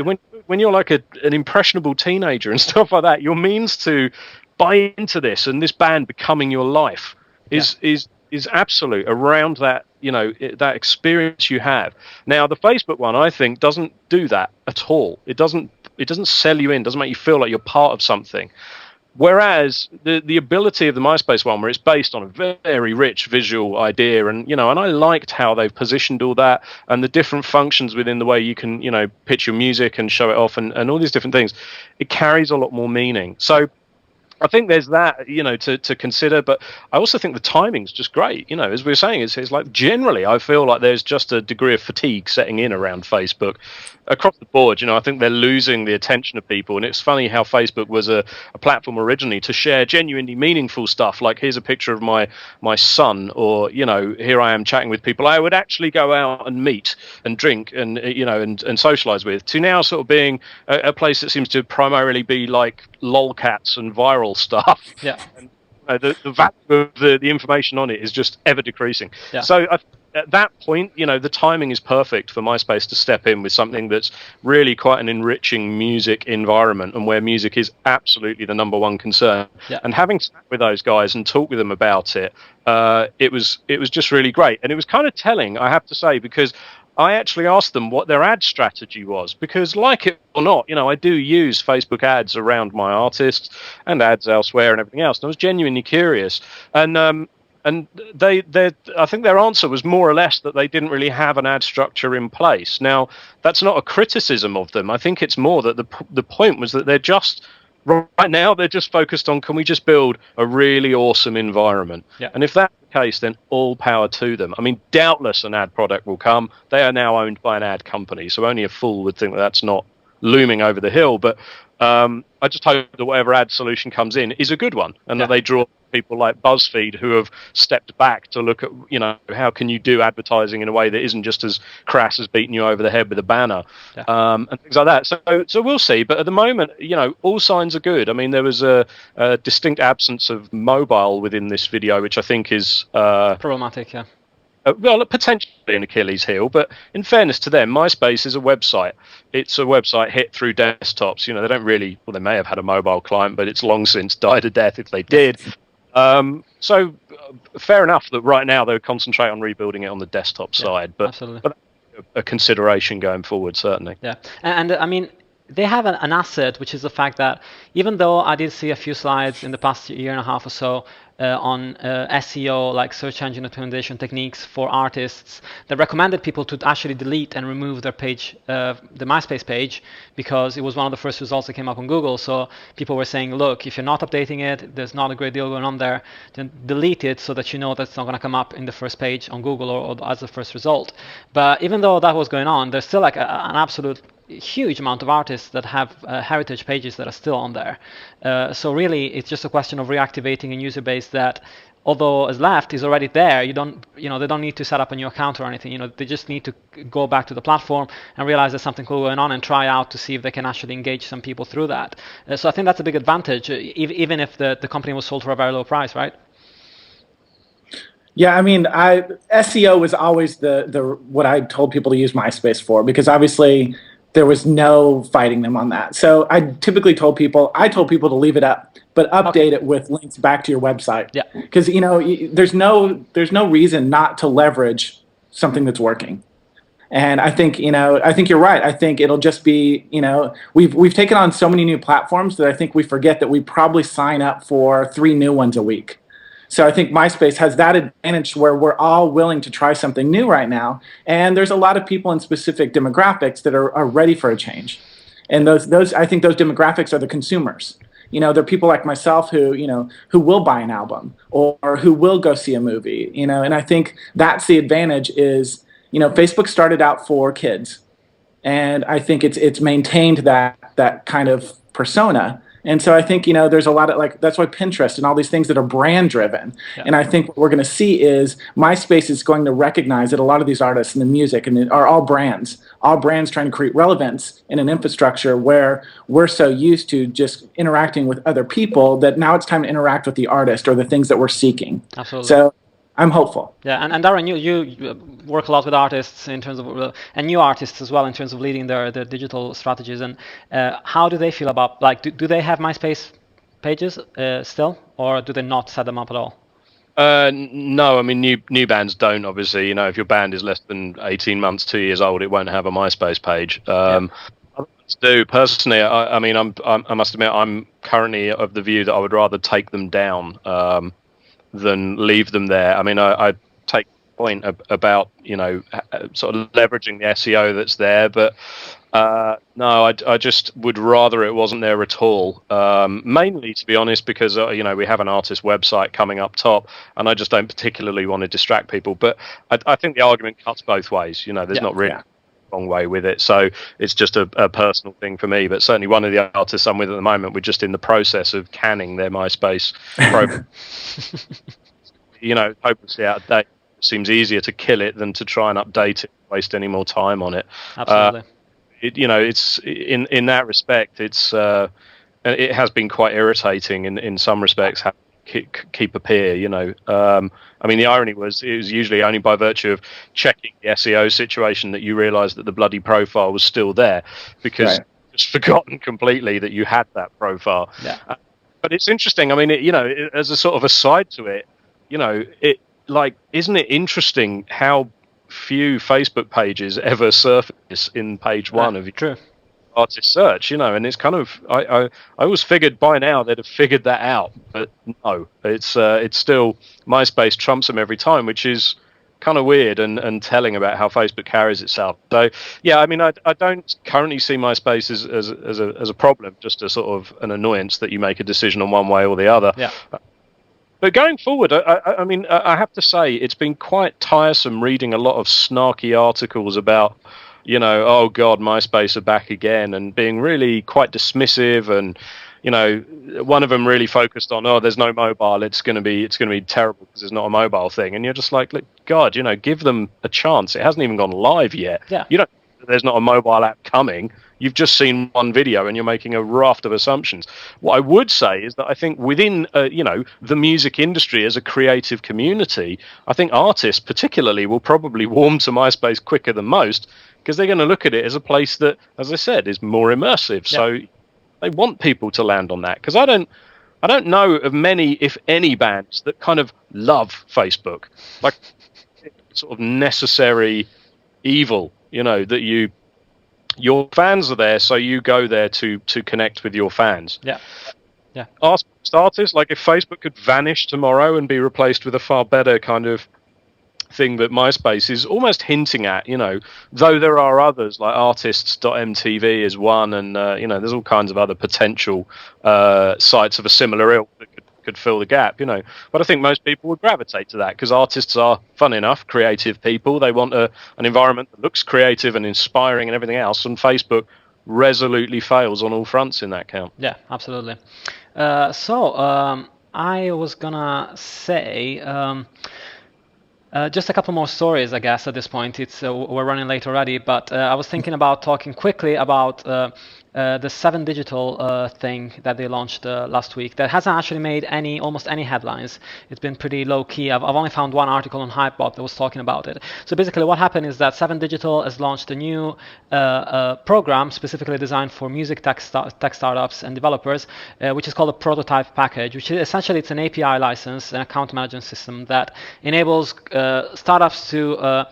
when you're like an impressionable teenager and stuff like that, your means to buy into this and this band becoming your life is absolute around that, you know, that experience you have. Now, the Facebook one, I think, doesn't do that at all. It doesn't sell you in, doesn't make you feel like you're part of something. Whereas the ability of the MySpace one, where it's based on a very rich visual idea, and, you know, and I liked how they've positioned all that and the different functions within the way you can, you know, pitch your music and show it off and all these different things, it carries a lot more meaning. So I think there's that, you know, to consider, but I also think the timing's just great. You know, as we were saying, it's like generally I feel like there's just a degree of fatigue setting in around Facebook across the board. You know, I think they're losing the attention of people, and it's funny how Facebook was a platform originally to share genuinely meaningful stuff, like here's a picture of my son, or, you know, here I am chatting with people I would actually go out and meet and drink and, you know, and socialize with, to now sort of being a place that seems to primarily be like lolcats and viral stuff. Yeah. And, the value of the information on it is just ever decreasing. Yeah. So at that point, you know, the timing is perfect for MySpace to step in with something that's really quite an enriching music environment, and where music is absolutely the number one concern. Yeah. And having sat with those guys and talked with them about it, it was just really great. And it was kind of telling, I have to say, because I actually asked them what their ad strategy was, because, like it or not, you know, I do use Facebook ads around my artists and ads elsewhere and everything else. And I was genuinely curious. And they I think their answer was more or less that they didn't really have an ad structure in place. Now, that's not a criticism of them. I think it's more that the point was that they're just, right now, they're just focused on, can we just build a really awesome environment? Yeah. And if that's the case, then all power to them. I mean, doubtless an ad product will come. They are now owned by an ad company, so only a fool would think that that's not looming over the hill. But I just hope that whatever ad solution comes in is a good one, and that they draw people like BuzzFeed who have stepped back to look at, you know, how can you do advertising in a way that isn't just as crass as beating you over the head with a banner, and things like that. So we'll see. But at the moment, you know, all signs are good. I mean, there was a distinct absence of mobile within this video, which I think is problematic. Yeah. Well, potentially an Achilles heel, but in fairness to them, MySpace is a website. It's a website hit through desktops. You know, they don't really, well, they may have had a mobile client, but it's long since died a death if they did. So fair enough that right now they would concentrate on rebuilding it on the desktop side, but a consideration going forward, certainly. Yeah, and I mean, they have an asset, which is the fact that even though I did see a few slides in the past year and a half or so on SEO, like search engine optimization techniques for artists, that recommended people to actually delete and remove their page, the MySpace page, because it was one of the first results that came up on Google. So people were saying, look, if you're not updating it, there's not a great deal going on there, then delete it so that you know that's not going to come up in the first page on Google or as the first result. But even though that was going on, there's still like an absolute huge amount of artists that have heritage pages that are still on there. So really, it's just a question of reactivating a user base that, although is left, is already there. They don't need to set up a new account or anything. You know, they just need to go back to the platform and realize there's something cool going on and try out to see if they can actually engage some people through that. So I think that's a big advantage, even if the company was sold for a very low price, right? Yeah, I mean, SEO was always the what I told people to use MySpace for, because obviously there was no fighting them on that. So I typically told people to leave it up, but update it with links back to your website. Yeah. Because, you know, there's no reason not to leverage something that's working. And I think you're right. I think it'll just be, you know, we've taken on so many new platforms that I think we forget that we probably sign up for 3 new ones a week. So I think MySpace has that advantage where we're all willing to try something new right now. And there's a lot of people in specific demographics that are ready for a change. And those I think those demographics are the consumers. You know, they're people like myself who will buy an album or who will go see a movie, you know, and I think that's the advantage is, you know, Facebook started out for kids. And I think it's maintained that kind of persona. And so I think, there's a lot of that's why Pinterest and all these things that are brand driven. Yeah. And I think what we're going to see is MySpace is going to recognize that a lot of these artists and the music are all brands trying to create relevance in an infrastructure where we're so used to just interacting with other people that now it's time to interact with the artist or the things that we're seeking. Absolutely. So I'm hopeful. Yeah, and Darren, you work a lot with artists in terms of, and new artists as well in terms of leading their digital strategies. And how do they feel about, do they have MySpace pages still, or do they not set them up at all? No, I mean new bands don't. Obviously, if your band is less than 18 months, 2 years old, it won't have a MySpace page. Others do. Personally, I mean, I must admit, I'm currently of the view that I would rather take them down than leave them there. I mean, I take the point about sort of leveraging the SEO that's there, but no, I just would rather it wasn't there at all. Mainly, to be honest, because we have an artist website coming up top, and I just don't particularly want to distract people. But I think the argument cuts both ways. There's not really a wrong way with it, so it's just a personal thing for me. But certainly, one of the artists I'm with at the moment, we're just in the process of canning their MySpace profile. Hopelessly out of date. It seems easier to kill it than to try and update it, waste any more time on it. Absolutely. It's in that respect, it has been quite irritating in some respects how keep a peer. I mean, the irony was it was usually only by virtue of checking the SEO situation that you realised that the bloody profile was still there, because it's forgotten completely that you had that profile. Yeah. But it's interesting. I mean, as a sort of aside to it, isn't it interesting how few Facebook pages ever surface in page one of your artist search, and it's kind of I always figured by now they'd have figured that out, but no, it's still MySpace trumps them every time, which is kind of weird and telling about how Facebook carries itself. So yeah, I mean, I don't currently see MySpace as a problem, just a sort of an annoyance that you make a decision on one way or the other. Yeah. But going forward, I mean, I have to say it's been quite tiresome reading a lot of snarky articles about, oh God, MySpace are back again, and being really quite dismissive. And one of them really focused on, oh, there's no mobile, it's going to be terrible because there's not a mobile thing. And you're just like, look, God, give them a chance. It hasn't even gone live yet. Yeah. There's not a mobile app coming. You've just seen one video and you're making a raft of assumptions. What I would say is that I think within, the music industry as a creative community, I think artists particularly will probably warm to MySpace quicker than most, because they're going to look at it as a place that, as I said, is more immersive. Yeah. So they want people to land on that, because I don't know of many, if any, bands that kind of love Facebook, like sort of necessary evil, that your fans are there, so you go there to connect with your fans. Yeah. Yeah. Artists, like if Facebook could vanish tomorrow and be replaced with a far better kind of thing that MySpace is almost hinting at, though there are others like artists.mtv is one, and there's all kinds of other potential sites of a similar ilk that could fill the gap, but I think most people would gravitate to that, because artists are, fun enough, creative people. They want an environment that looks creative and inspiring and everything else, and Facebook resolutely fails on all fronts in that count. Yeah, absolutely. So I was gonna say just a couple more stories, I guess, at this point. It's we're running late already, but I was thinking about talking quickly about the 7 Digital thing that they launched last week that hasn't actually made almost any headlines. It's been pretty low key. I've only found one article on Hypebot that was talking about it. So basically what happened is that 7 Digital has launched a new program specifically designed for music tech startups and developers, which is called a prototype package, which is essentially it's an API license, an account management system that enables startups to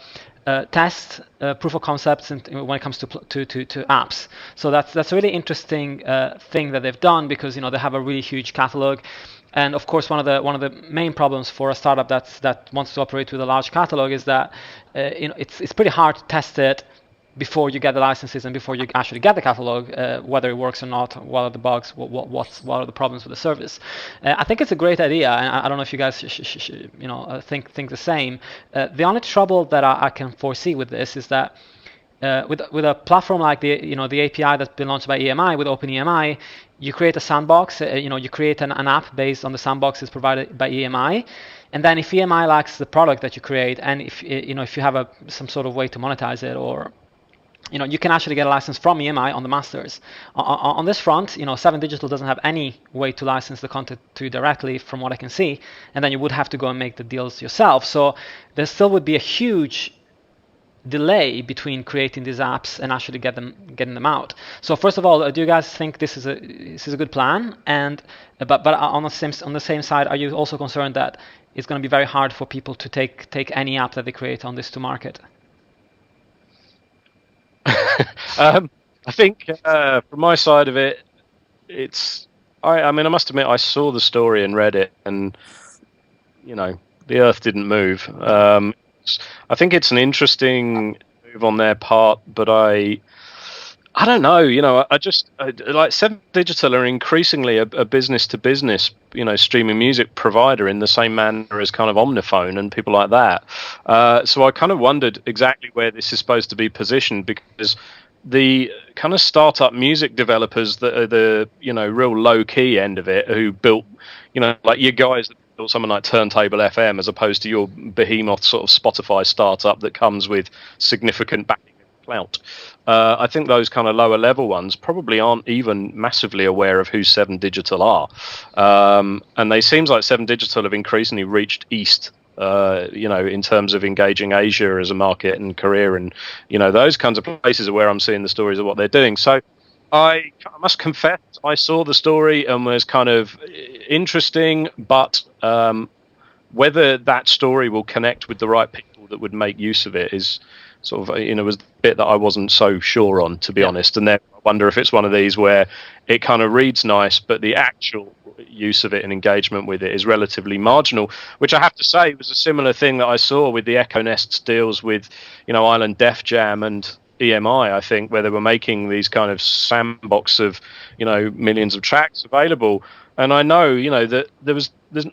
test proof of concepts when it comes to apps. So that's a really interesting thing that they've done, because they have a really huge catalog, and of course one of the main problems for a startup that wants to operate with a large catalog is that it's pretty hard to test it before you get the licenses and before you actually get the catalog, whether it works or not, what are the bugs, what are the problems with the service. I think it's a great idea, and I don't know if you guys think the same. The only trouble that I can foresee with this is that with a platform like the API that's been launched by EMI with OpenEMI, you create a sandbox. You create an app based on the sandboxes provided by EMI, and then if EMI likes the product that you create, and if you have some sort of way to monetize it, or you can actually get a license from EMI on the masters. On this front, 7 Digital doesn't have any way to license the content to you directly, from what I can see, and then you would have to go and make the deals yourself. So there still would be a huge delay between creating these apps and actually getting them out. So first of all, do you guys think this is a good plan? And but on the same side, are you also concerned that it's going to be very hard for people to take any app that they create on this to market? I think from my side of it, it's. I mean, I must admit, I saw the story and read it, and the Earth didn't move. I think it's an interesting move on their part, but I don't know. I just like 7 Digital are increasingly a business to business, streaming music provider in the same manner as kind of Omniphone and people like that. So I kind of wondered exactly where this is supposed to be positioned, because the kind of startup music developers that are the real low key end of it, who built like your guys that built something like Turntable FM, as opposed to your behemoth sort of Spotify startup that comes with significant backing and clout. I think those kind of lower level ones probably aren't even massively aware of who 7 Digital are, and they seems like 7 Digital have increasingly reached east. In terms of engaging Asia as a market and Korea, and those kinds of places are where I'm seeing the stories of what they're doing. So I must confess, I saw the story and was kind of interesting, but whether that story will connect with the right people that would make use of it is sort of, was the bit that I wasn't so sure on, to be honest. And then I wonder if it's one of these where it kind of reads nice, but the actual use of it and engagement with it is relatively marginal, which I have to say was a similar thing that I saw with the Echo Nest's deals with, Island Def Jam and EMI, I think, where they were making these kind of sandbox of, millions of tracks available. And I know, that there's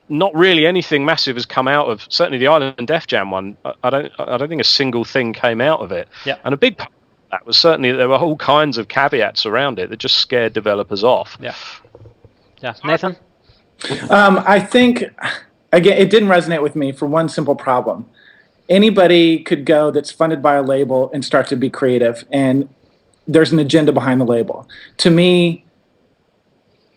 not really anything massive has come out of, certainly the Island Def Jam one. I don't think a single thing came out of it. Yeah. And a big part of that was certainly there were all kinds of caveats around it that just scared developers off. Yeah. Yeah. Nathan? I think, again, it didn't resonate with me for one simple problem. Anybody could go that's funded by a label and start to be creative, and there's an agenda behind the label. To me,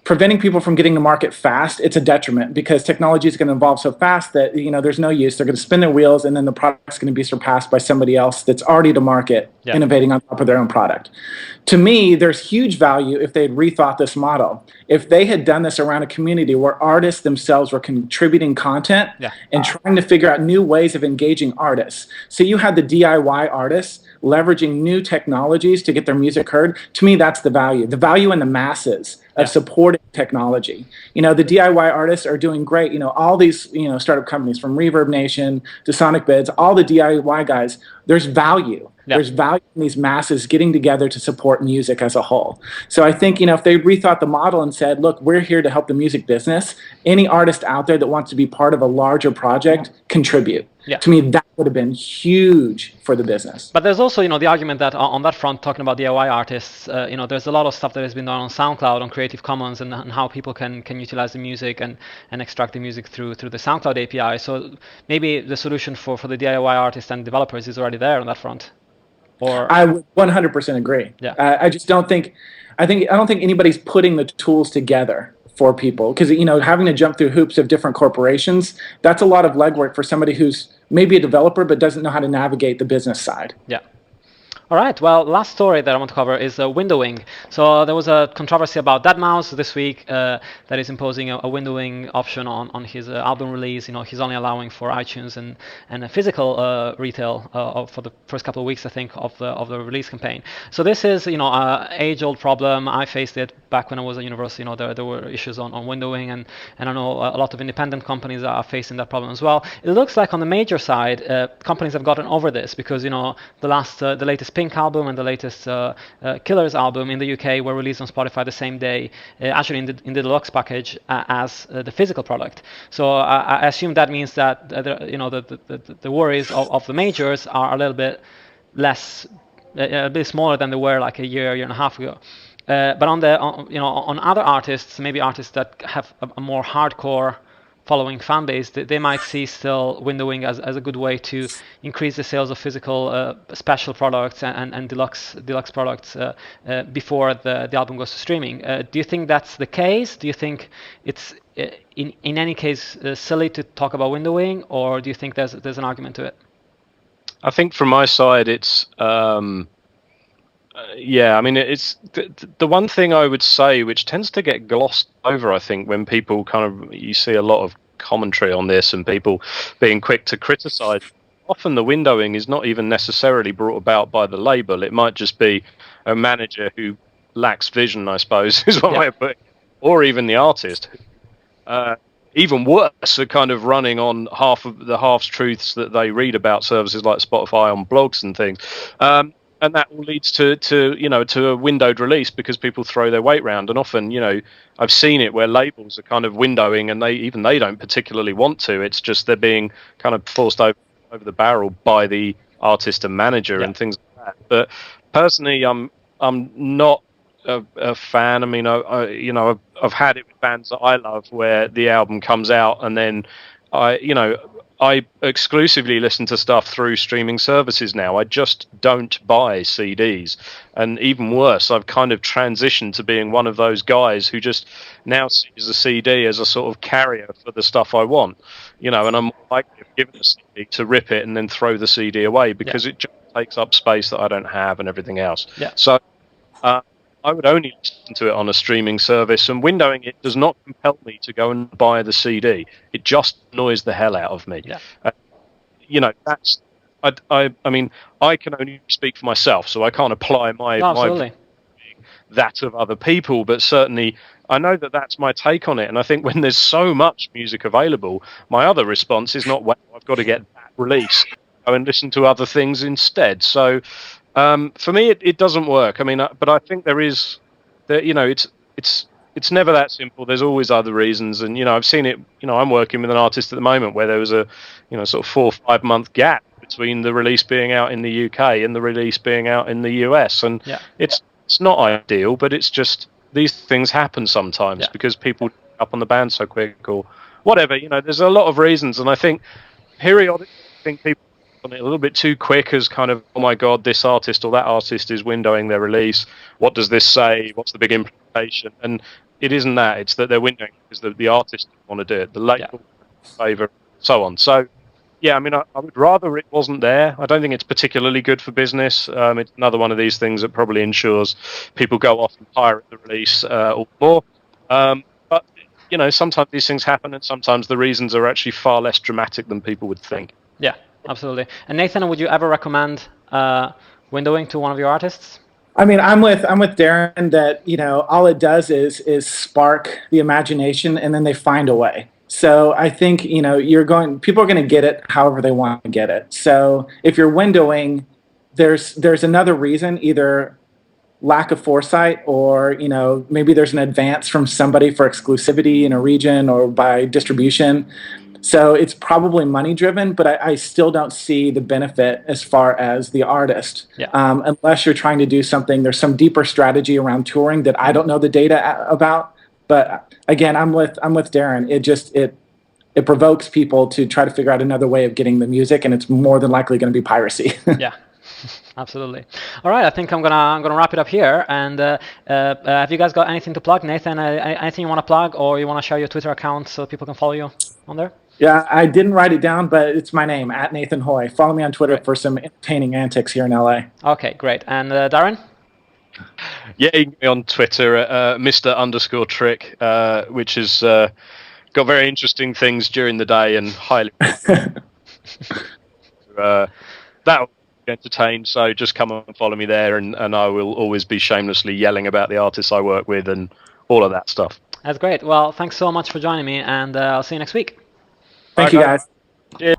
preventing people from getting to market fast, it's a detriment, because technology is going to evolve so fast that there's no use. They're going to spin their wheels, and then the product's going to be surpassed by somebody else that's already to market, innovating on top of their own product. To me, there's huge value if they had rethought this model. If they had done this around a community where artists themselves were contributing content and trying to figure out new ways of engaging artists. So you had the DIY artists leveraging new technologies to get their music heard. To me, that's the value. The value in the masses of supporting technology. The DIY artists are doing great. All these, startup companies, from Reverb Nation to Sonic Bids, all the DIY guys, there's value. Yeah. There's value in these masses getting together to support music as a whole. So I think, if they rethought the model and said, look, we're here to help the music business, any artist out there that wants to be part of a larger project, contribute. Yeah. To me, that would have been huge for the business. But there's also, the argument that on that front, talking about DIY artists, there's a lot of stuff that has been done on SoundCloud, on Creative Commons, and how people can utilize the music and extract the music through the SoundCloud API. So maybe the solution for the DIY artists and developers is already there on that front. Or I would 100% agree. Yeah. I just don't think, I don't think anybody's putting the tools together for people, because having to jump through hoops of different corporations, that's a lot of legwork for somebody who's maybe a developer but doesn't know how to navigate the business side. Yeah. All right. Well, last story that I want to cover is windowing. So there was a controversy about deadmau5 this week that is imposing a windowing option on his album release. He's only allowing for iTunes and a physical retail for the first couple of weeks, I think, of the release campaign. So this is a age-old problem. I faced it back when I was at university. There were issues on windowing, and I know a lot of independent companies are facing that problem as well. It looks like on the major side, companies have gotten over this, because the latest Pink album and the latest Killers album in the UK were released on Spotify the same day, actually in the deluxe package as the physical product. So I assume that means that the worries of the majors are a little bit less a bit smaller than they were like a year and a half ago. But on other artists, maybe artists that have a more hardcore following fan base, they might see still windowing as a good way to increase the sales of physical special products and deluxe products before the album goes to streaming. Do you think that's the case? Do you think it's in any case silly to talk about windowing, or do you think there's an argument to it? I think from my side, it's yeah. I mean, it's the one thing I would say, which tends to get glossed over. I think when people you see a lot of commentary on this and people being quick to criticize. Often the windowing is not even necessarily brought about by the label. It might just be a manager who lacks vision, I suppose, is one way of putting it, or even the artist. Even worse, are kind of running on half of the half-truths that they read about services like Spotify on blogs and things. And that all leads to a windowed release because people throw their weight round. And often, I've seen it where labels are kind of windowing and they don't particularly want to. It's just they're being kind of forced over the barrel by the artist and manager and things like that. But personally, I'm not a fan. I mean, I've had it with bands that I love where the album comes out and then I exclusively listen to stuff through streaming services now. I just don't buy CDs. And even worse, I've kind of transitioned to being one of those guys who just now sees the CD as a sort of carrier for the stuff I want. And I'm likely, if given a CD, to rip it and then throw the CD away because it just takes up space that I don't have and everything else. Yeah. So I would only listen to it on a streaming service, and windowing it does not compel me to go and buy the CD. It just annoys the hell out of me. Yeah. That's. I mean, I can only speak for myself, so I can't apply my that of other people. But certainly, I know that that's my take on it. And I think when there's so much music available, my other response is not, well, I've got to get that release. Go and listen to other things instead. So. For me, it doesn't work. I mean, but I think it's never that simple. There's always other reasons, and I've seen it. I'm working with an artist at the moment where there was a sort of 4 or 5 month gap between the release being out in the UK and the release being out in the US, and it's not ideal, but it's just these things happen sometimes because people up on the band so quick or whatever. There's a lot of reasons, and I think periodically, people on it a little bit too quick as kind of, oh my god, this artist or that artist is windowing their release. What does this say? What's the big implication? And it isn't that. It's that they're windowing because the artist want to do it. The label favour, so on. So, yeah, I mean, I would rather it wasn't there. I don't think it's particularly good for business. It's another one of these things that probably ensures people go off and pirate the release or more. But, sometimes these things happen and sometimes the reasons are actually far less dramatic than people would think. Yeah. Absolutely. And Nathan, would you ever recommend windowing to one of your artists? I mean, I'm with Darren that all it does is spark the imagination, and then they find a way. So I think people are going to get it however they want to get it. So if you're windowing, there's another reason, either lack of foresight or maybe there's an advance from somebody for exclusivity in a region or by distribution. So it's probably money driven, but I still don't see the benefit as far as the artist. Unless you're trying to do something, there's some deeper strategy around touring that I don't know the data about. But again, I'm with Darren. It provokes people to try to figure out another way of getting the music, and it's more than likely going to be piracy. Yeah. Absolutely. All right, I think I'm gonna wrap it up here. And have you guys got anything to plug, Nathan? Anything you want to plug, or you want to share your Twitter account so people can follow you on there? Yeah, I didn't write it down, but it's my name, @NathanHoy. Follow me on Twitter for some entertaining antics here in LA. Okay, great. And Darren? Yeah, you can get me on Twitter at Mr_Trick, which has got very interesting things during the day and highly that'll be entertained. So just come and follow me there, and I will always be shamelessly yelling about the artists I work with and all of that stuff. That's great. Well, thanks so much for joining me, and I'll see you next week. Thank you, guys. Cheers.